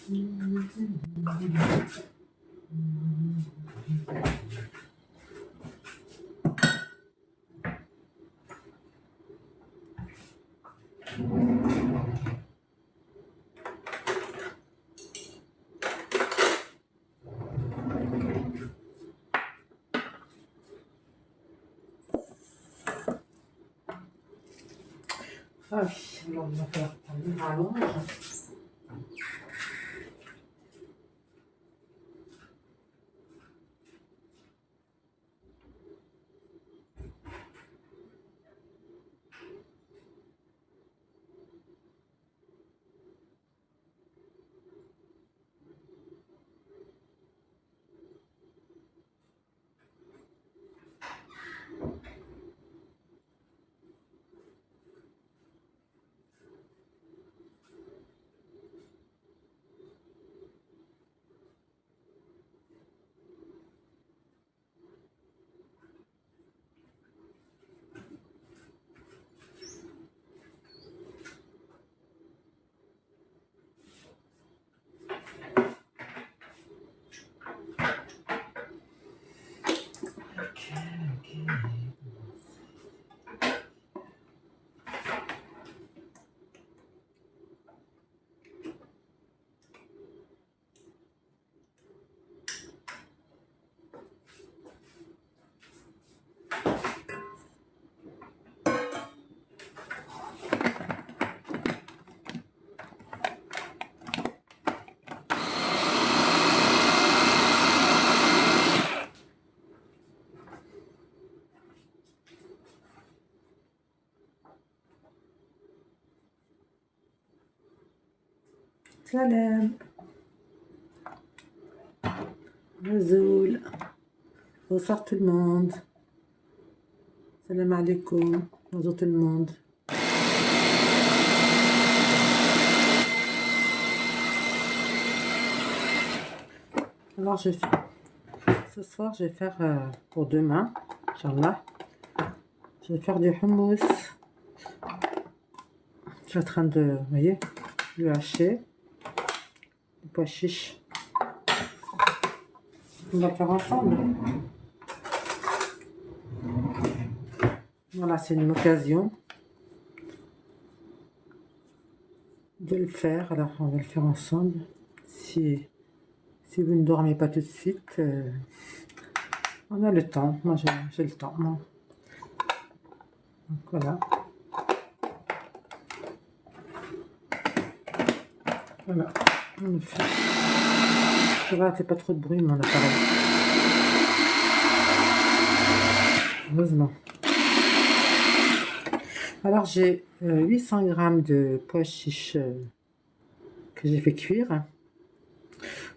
Ah oui, alors on va faire un rallonge. Salam. Nazoul. Bonsoir tout le monde. Salam alaikum. Bonjour tout le monde. Alors ce soir je vais faire pour demain, Inch'Allah. Je vais faire du hummus. Je suis en train de, vous voyez, le hacher. Les pois chiches. On va faire ensemble. Voilà, c'est une occasion de le faire. Alors, on va le faire ensemble. Si vous ne dormez pas tout de suite, on a le temps. Moi, j'ai le temps. Moi. Donc, voilà. Voilà, on le fait. Ça va, fait pas trop de bruit, mon appareil. Heureusement. Alors, j'ai 800 g de pois chiches que j'ai fait cuire.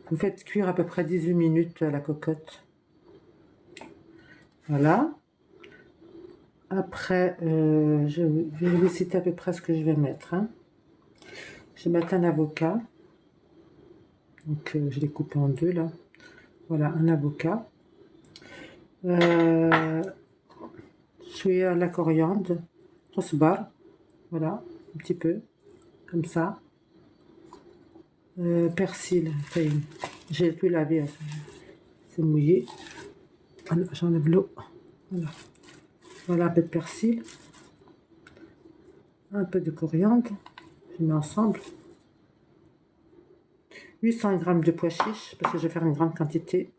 Vous faites cuire à peu près 18 minutes à la cocotte. Voilà. Après, je vais vous citer à peu près ce que je vais mettre. Hein. Je vais mettre un avocat. Donc, je l'ai coupé en deux là. Voilà, un avocat. Je suis à la coriandre. Rosbar. Voilà, un petit peu. Comme ça. Persil. J'ai pu laver. C'est mouillé. J'enlève l'eau. Voilà. Voilà un peu de persil. Un peu de coriandre. Je mets ensemble. 800 g de pois chiches, parce que je vais faire une grande quantité.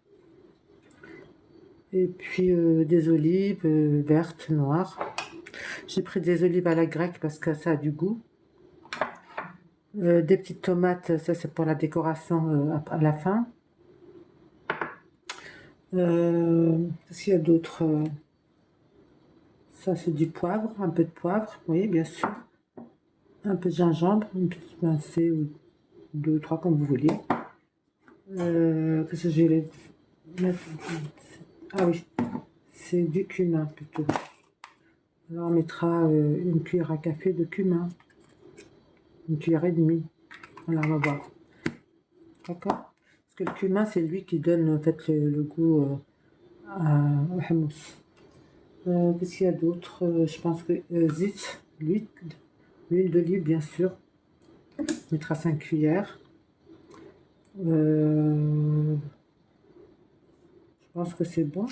Et puis des olives vertes, noires. J'ai pris des olives à la grecque parce que ça a du goût. Des petites tomates, ça c'est pour la décoration à la fin. Qu'est-ce qu'il y a d'autre? Ça c'est du poivre, un peu de poivre, oui bien sûr. Un peu de gingembre, une petite pincée ou deux ou trois comme vous voulez. Qu'est-ce que je vais mettre? Ah oui, c'est du cumin plutôt. Alors on mettra une cuillère à café de cumin. Une cuillère et demie. Voilà, on va voir. D'accord? Parce que le cumin, c'est lui qui donne en fait le goût au hummus. Qu'est-ce qu'il y a d'autre? Je pense que zit, l'huile d'olive bien sûr. On mettra 5 cuillères. Je pense que c'est bon.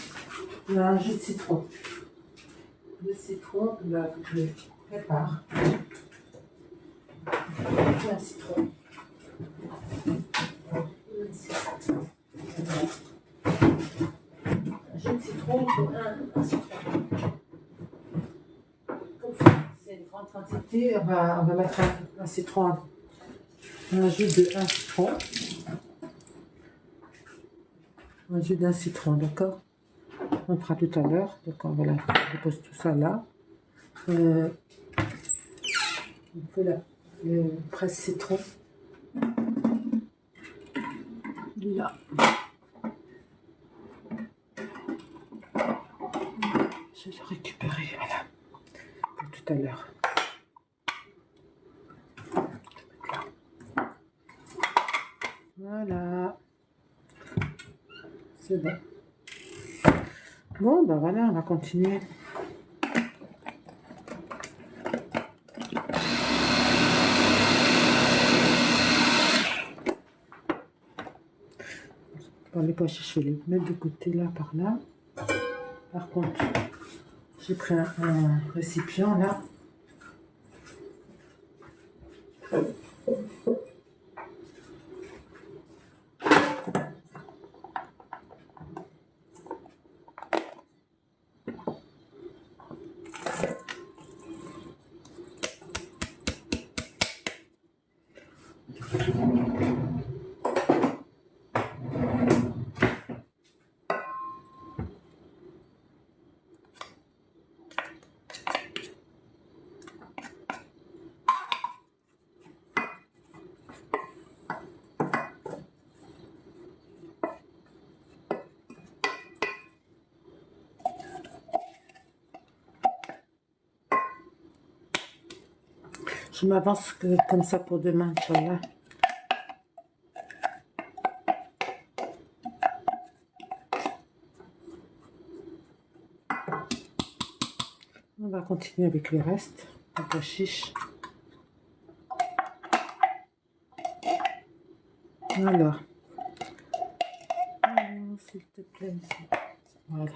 Il y a un jus de citron. Le citron, là, faut que je le prépare. Un citron. Un jus de citron, il faut un citron. Comme c'est une grande quantité, on va mettre un citron, un jus de un citron. Un jus d'un citron, d'accord? On fera tout à l'heure. Donc voilà, je pose tout ça là. On fait le presse citron. Là. Je vais le récupérer, voilà. Pour tout à l'heure. Voilà. C'est bon. Bon, ben voilà, on va continuer. Bon, les pois chiches, je vais les mettre de côté là, par là. Par contre, j'ai pris un récipient là. Je m'avance comme ça pour demain, Inch'Allah. On va continuer avec le reste, les pois chiches. Alors, s'il te plaît, voilà.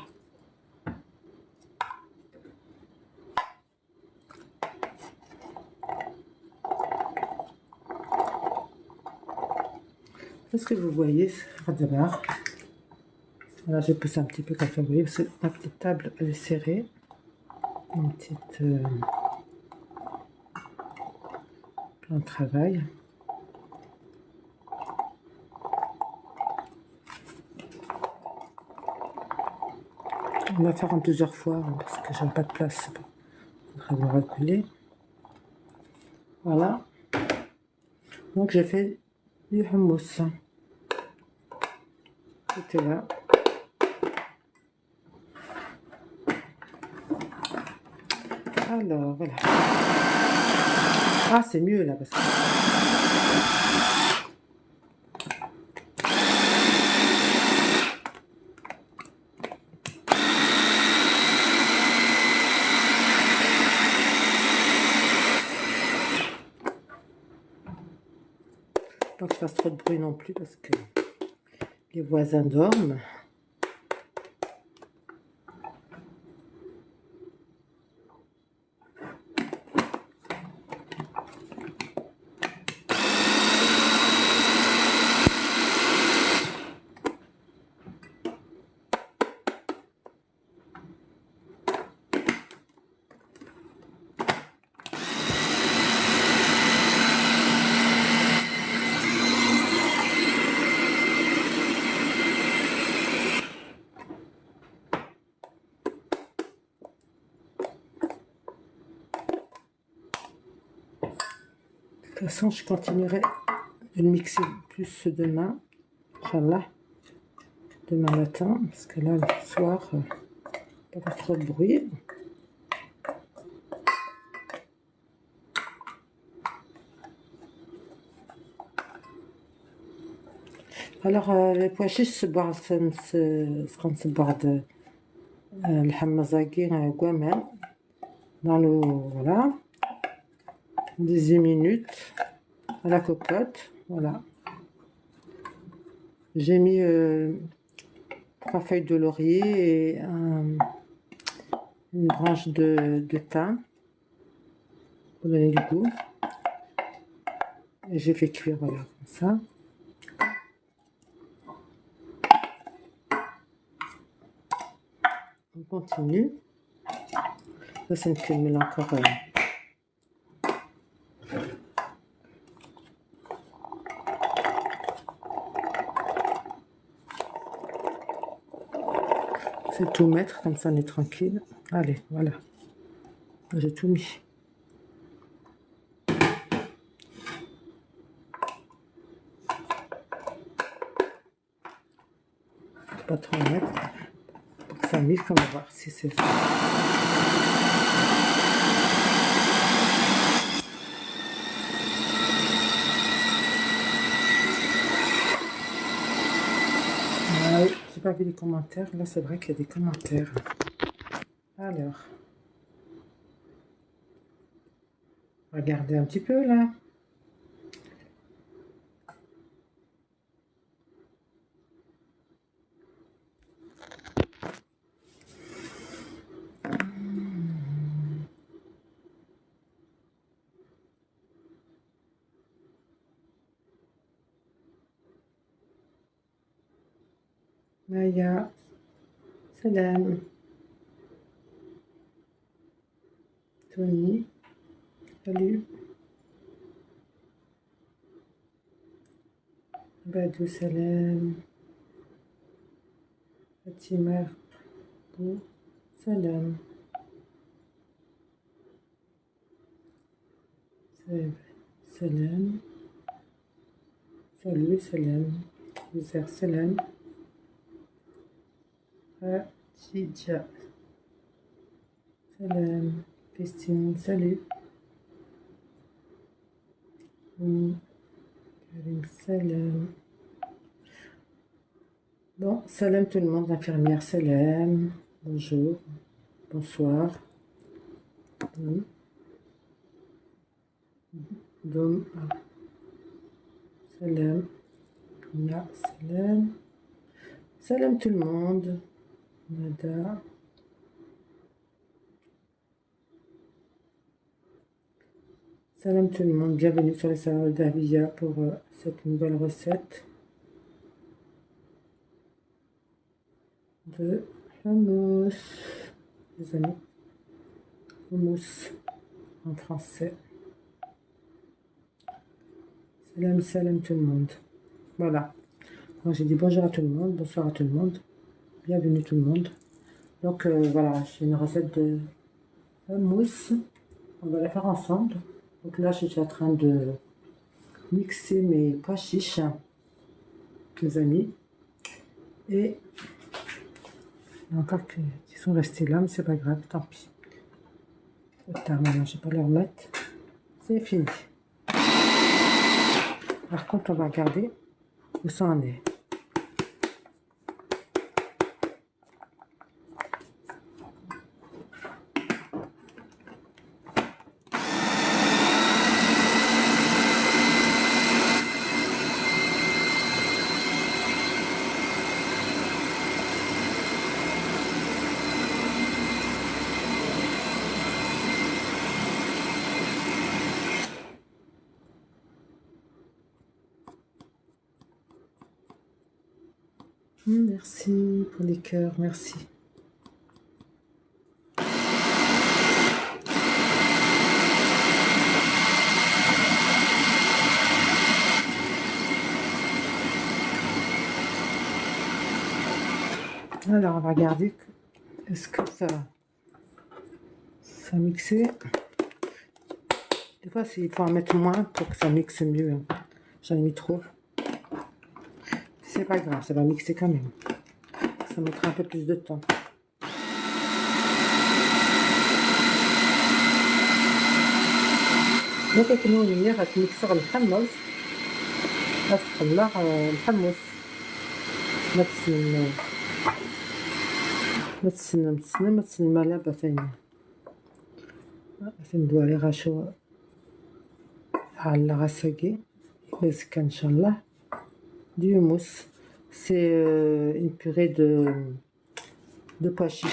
Est-ce que vous voyez, d'abord, voilà, je pousse un petit peu comme ça, vous voyez, parce que ma petite table, elle est serrée. Une petite plan de travail. On va faire en plusieurs fois, parce que j'ai pas de place pour me recoller. Voilà. Donc j'ai fait du hummus. C'était là. Alors, voilà. Ah, c'est mieux là, parce que... Pas que je fasse trop de bruit non plus, parce que les voisins dorment. De toute façon, je continuerai de le mixer plus demain, Inch'Allah, demain matin, parce que là, le soir, pas faire trop de bruit. Alors, les pois chiches se bordent الحمص كامل dans l'eau, voilà, 18 minutes à la cocotte, voilà. J'ai mis 3 feuilles de laurier et une branche de thym pour donner du goût. Et j'ai fait cuire, voilà, comme ça. On continue. Ça, c'est une cumin encore. C'est tout mettre, comme ça on est tranquille. Allez, voilà. J'ai tout mis. Pas trop mettre. Pour que ça mixe, on va voir si c'est ça. Ah oui, j'ai pas vu les commentaires. Là, c'est vrai qu'il y a des commentaires. Alors, regardez un petit peu là. Maya, Salam, Tony, salut. Badou, salam. Fatima, Bou, salam. Salam. Salut, salam. Uzer, salam. Khadija, salam. Christine, salut. Karim, salam. Bon, salam tout le monde, l'infirmière, salam. Bonjour, bonsoir. Dom, salam. Na, salam. Salam tout le monde. Nada. Salam tout le monde, bienvenue sur le salon d'Avia pour cette nouvelle recette de hummus, les amis, hummus en français. Salam, salam tout le monde. Voilà. Moi j'ai dit bonjour à tout le monde, bonsoir à tout le monde, bienvenue tout le monde. Donc voilà, j'ai une recette de hummus. On va la faire ensemble. Donc là, je suis en train de mixer mes pois chiches, mes amis. Et il y a encore qui sont restés là, mais c'est pas grave, tant pis. Maintenant, je vais pas leur mettre. C'est fini. Par contre, on va regarder où ça en est. Merci pour les cœurs, merci. Alors, on va regarder est-ce que ça mixé. Des fois, il faut en mettre moins pour que ça mixe mieux. J'en ai mis trop. C'est pas grave, ça va mixer quand même. Ça mettra un peu plus de temps. Donc, كنا نمير هتمكسر الحمص غتطلع الحمص ما تسنى لا بثاني ندوالي غاشو على غساقي بزكا ان شاء الله دي موس C'est une purée de pois chiches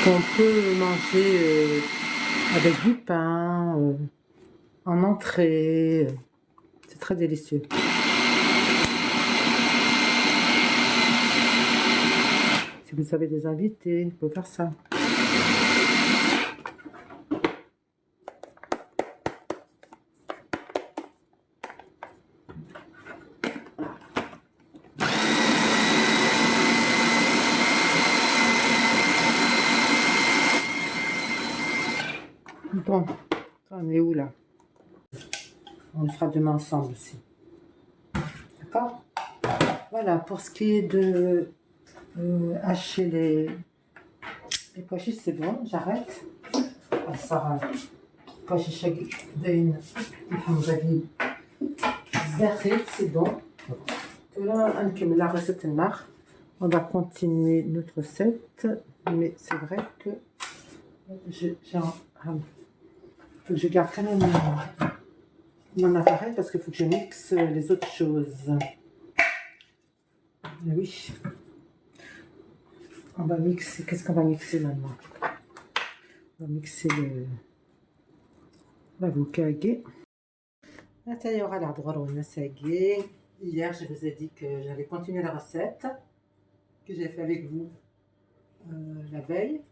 qu'on peut manger avec du pain, en entrée. C'est très délicieux. Si vous avez des invités, vous pouvez faire ça. Bon, on est où là? On le fera demain ensemble aussi. D'accord? Voilà, pour ce qui est de hacher les pois chiches, c'est bon, j'arrête. صراحة pois chiches باين الحمضة زاخت, c'est bon. Là, نكمل la recette الماء. On va continuer notre recette, mais c'est vrai que faut que je garde quand même mon appareil parce qu'il faut que je mixe les autres choses. Mais oui, on va mixer. Qu'est-ce qu'on va mixer maintenant? On va mixer l'avocado. Hier, je vous ai dit que j'allais continuer la recette que j'ai fait avec vous la veille.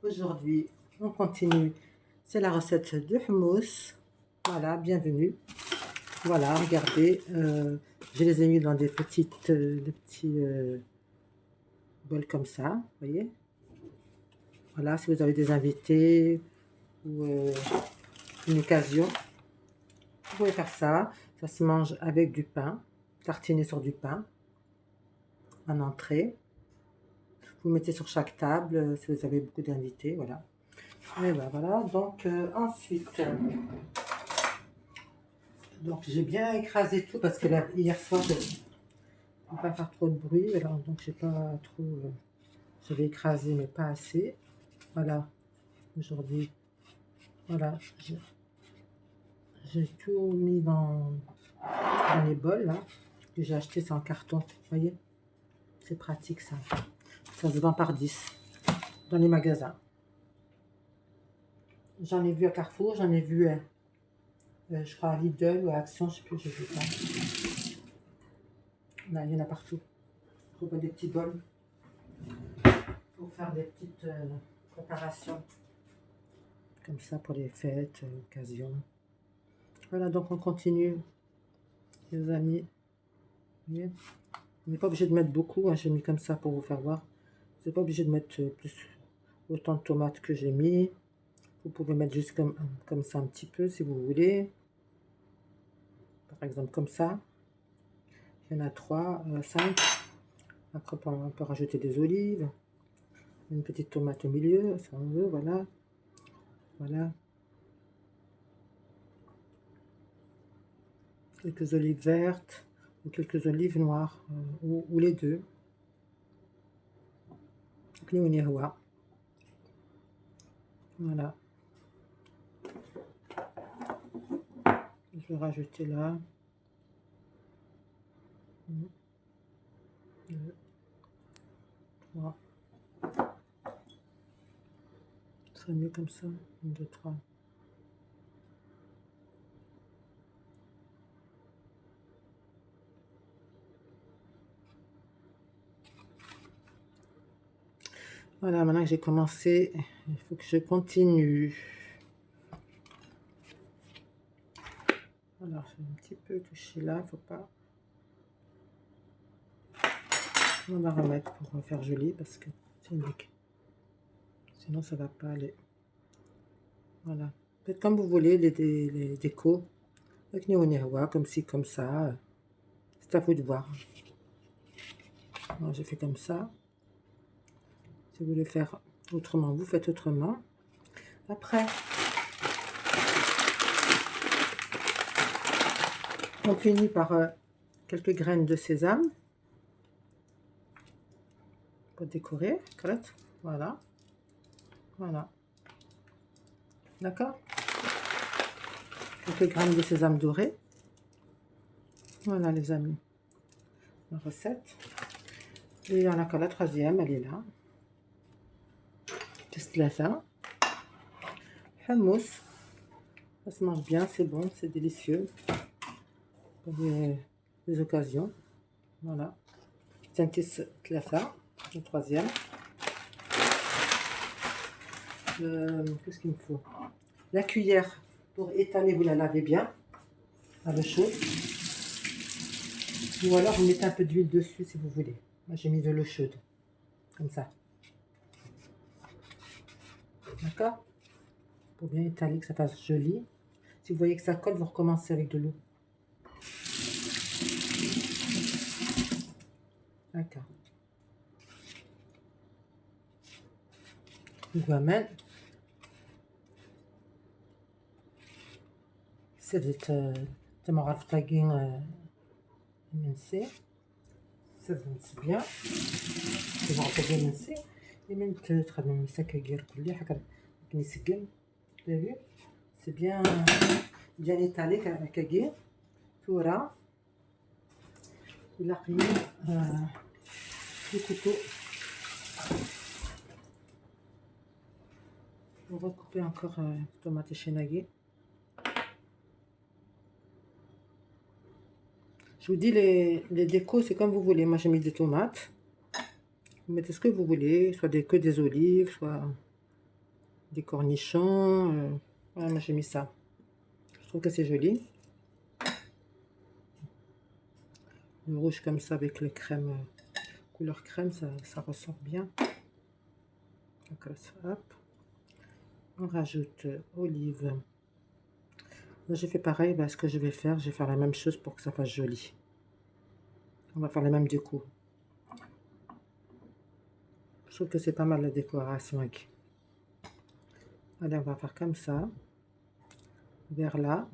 Aujourd'hui, on continue. C'est la recette de hummus. Voilà, bienvenue. Voilà, regardez. Je les ai mis dans des petits bols comme ça, vous voyez. Voilà, si vous avez des invités ou une occasion, vous pouvez faire ça. Ça se mange avec du pain, tartiné sur du pain, en entrée. Vous mettez sur chaque table si vous avez beaucoup d'invités, voilà. Et ben voilà, donc ensuite, donc j'ai bien écrasé tout parce que là, hier soir, je ne pas faire trop de bruit, alors donc j'ai pas trop, j'avais écrasé mais pas assez. Voilà, aujourd'hui, voilà, j'ai tout mis dans les bols là que j'ai acheté, c'est en carton, vous voyez, c'est pratique ça. Ça se vend par 10 dans les magasins. J'en ai vu à Carrefour, j'en ai vu je crois à Lidl ou à Action, je sais plus, j'ai vu ça. Là, il y en a partout. Je vois des petits bols pour faire des petites préparations comme ça pour les fêtes, occasions. Voilà, donc on continue, les amis. Vous voyez, on n'est pas obligé de mettre beaucoup, hein, j'ai mis comme ça pour vous faire voir. Vous n'êtes pas obligé de mettre plus autant de tomates que j'ai mis. Vous pouvez mettre juste comme ça un petit peu si vous voulez. Par exemple comme ça. Il y en a 3, 5. Après on peut rajouter des olives. Une petite tomate au milieu si on veut, voilà. Voilà. Quelques olives vertes ou quelques olives noires ou les deux. Voilà. Je vais rajouter là. 1, 2, 3. Ce serait mieux comme ça. 1, 2, 3. Voilà, maintenant que j'ai commencé, il faut que je continue. Alors, je vais un petit peu toucher là, faut pas. On va remettre pour faire joli parce que c'est unique. Sinon, ça va pas aller. Voilà. Faites comme vous voulez, les décos. Avec néo comme ci, comme ça. C'est à vous de voir. J'ai fait comme ça. Si vous voulez faire autrement, vous faites autrement. Après, on finit par quelques graines de sésame pour décorer. Voilà. Voilà. D'accord? Quelques graines de sésame doré. Voilà les amis. ma recette. Et il y en a encore la troisième, elle est là. Testlasa. Hummus. Ça se mange bien, c'est bon, c'est délicieux. Pour des occasions. Voilà. Testlasa, le troisième. Qu'est-ce qu'il me faut? La cuillère pour étaler, vous la lavez bien à l'eau chaude. Ou alors vous mettez un peu d'huile dessus si vous voulez. Moi j'ai mis de l'eau chaude, comme ça. D'accord? Pour bien étaler, que ça fasse joli. Si vous voyez que ça colle, vous recommencez avec de l'eau. D'accord. وكمان سرت تمغرف طاقين منسي سرت بيان تمغرف طاقين منسي لمن تخدم مسكاكير كلي حكا كنسقم دابا سي بيان بيان ايطالي كاكير ثورة إلا قيم في كوتو. On va couper encore tomate chenagée. Je vous dis, les décos, c'est comme vous voulez. Moi, j'ai mis des tomates. Vous mettez ce que vous voulez, soit que des olives, soit des cornichons. Voilà, moi, j'ai mis ça. Je trouve que c'est joli. Le rouge comme ça avec le crème, couleur crème, ça ressort bien. Donc, hop. On rajoute olive. Là, j'ai fait pareil. Ce que je vais faire la même chose pour que ça fasse joli. On va faire le même déco. Je trouve que c'est pas mal la décoration aquí. Allez, on va faire comme ça. Vers là.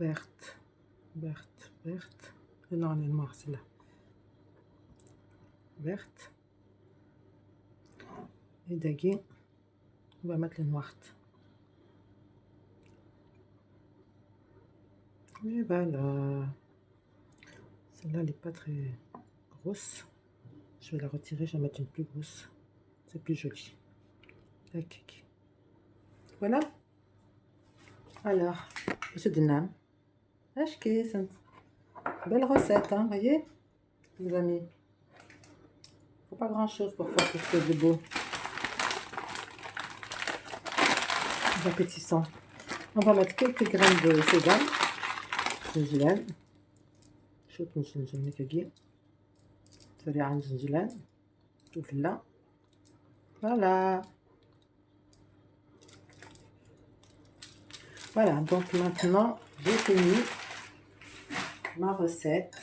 Verte. Verte. Verte. Non, elle est noire, celle-là. Verte. Et dagui, on va mettre les noires. Et voilà. Celle-là, elle n'est pas très grosse. Je vais la retirer, je vais mettre une plus grosse. C'est plus joli. Tac. Voilà. Alors, je donne. Belle recette, hein, voyez, les amis. Faut pas grand-chose pour faire quelque chose de beau. Appétissant. On va mettre quelques graines de sésame. زنجلان شوط نجنجل كاكي سريعا زنجلان وفلا voilà. Voilà, donc maintenant j'ai fini ma recette.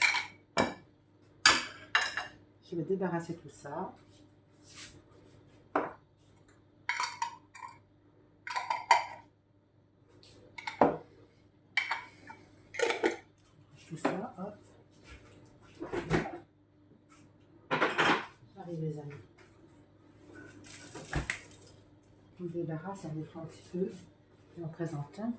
Je vais débarrasser tout ça. Tout ça, hop. J'arrive les amis. On débarrasse, on nettoie un petit peu et on présente un.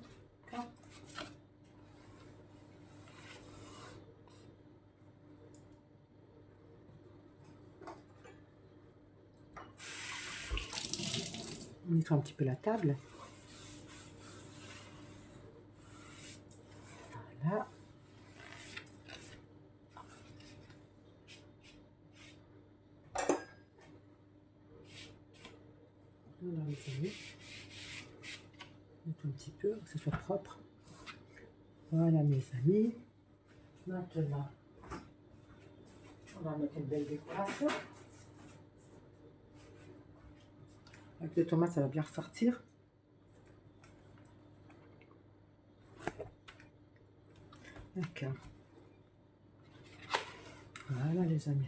On nettoie un petit peu la table. Voilà. Voilà les amis. Nettoie un petit peu, que ce soit propre. Voilà mes amis. Maintenant, on va mettre une belle décoration. Avec les tomates, ça va bien ressortir. D'accord. Voilà les amis,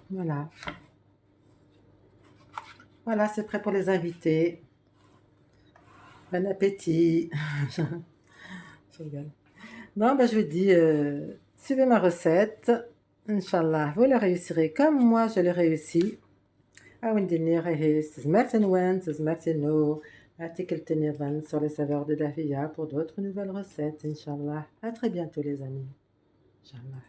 voilà. Voilà, c'est prêt pour les invités. Bon appétit. Je rigole. Non, je vous dis, suivez ma recette. Inch'Allah, vous le réussirez comme moi je l'ai réussi. Awindini rahis, zmerten wen, zmerten no. Atik el Tenevan sur les saveurs de Dafia pour d'autres nouvelles recettes, Inch'Allah. À très bientôt les amis. Inch'Allah.